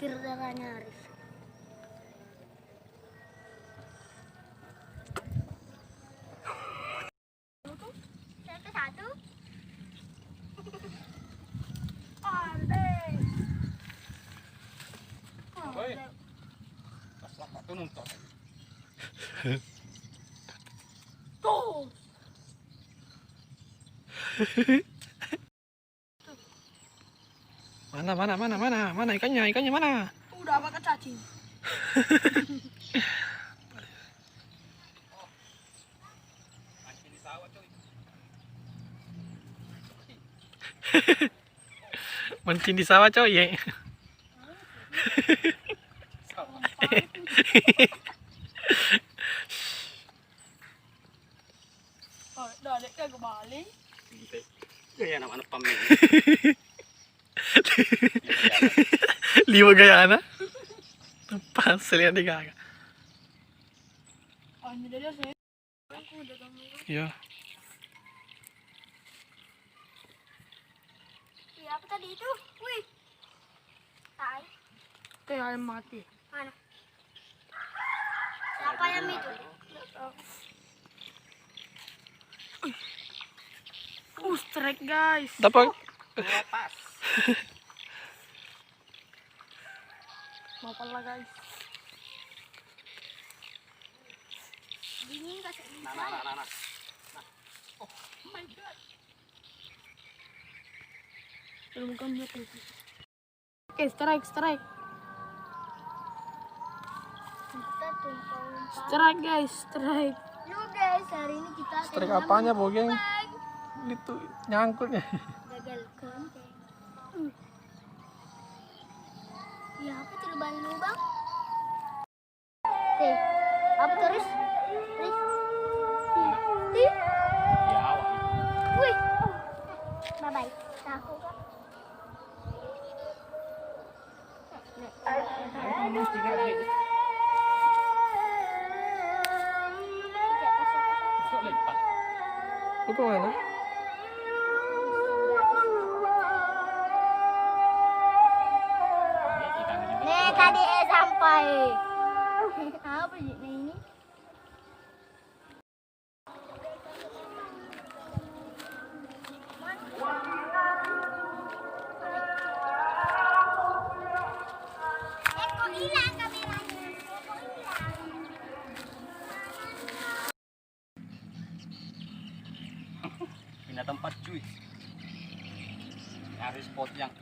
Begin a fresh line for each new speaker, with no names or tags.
mengalir darahnya Arif. Satu.
Oi. Paslah satu nuntok.
Tuh.
Mana ikannya mana?
Udah makan cacing.
Mancing di sawah coy.
Mancing di sawah coy ya.
Oh, dadek kagak balik.
Gaya anak-anak pamer.
Liwa gaya na. Pas lihat di kagak.
Oh, ini dia sih. Aku udah kamu.
Iya.
Iya, apa tadi itu? Wih. Tai. Kayak ayam mati. Mana? Siapa ayam itu? Strike guys.
Dapat.
Lepas.
Mau pala guys. Dingin kasih dingin.
Nah.
Oh my god. Bukan dia itu. Oke, strike. Kita tumpang. Strike guys, strike. Yuk guys, hari ini kita akan
Strike apanya, Bogeng? Itu nyangkutnya.
gagal konten. Ya, apa tuh lubang? Apa terus?
Ya awak.
Wih. Bye-bye. Aku kan.
Lu ke mana?
Nih tadi sampai. Apa ini? Kok hilang kameranya?
Pindah tempat cuy. Cari spot yang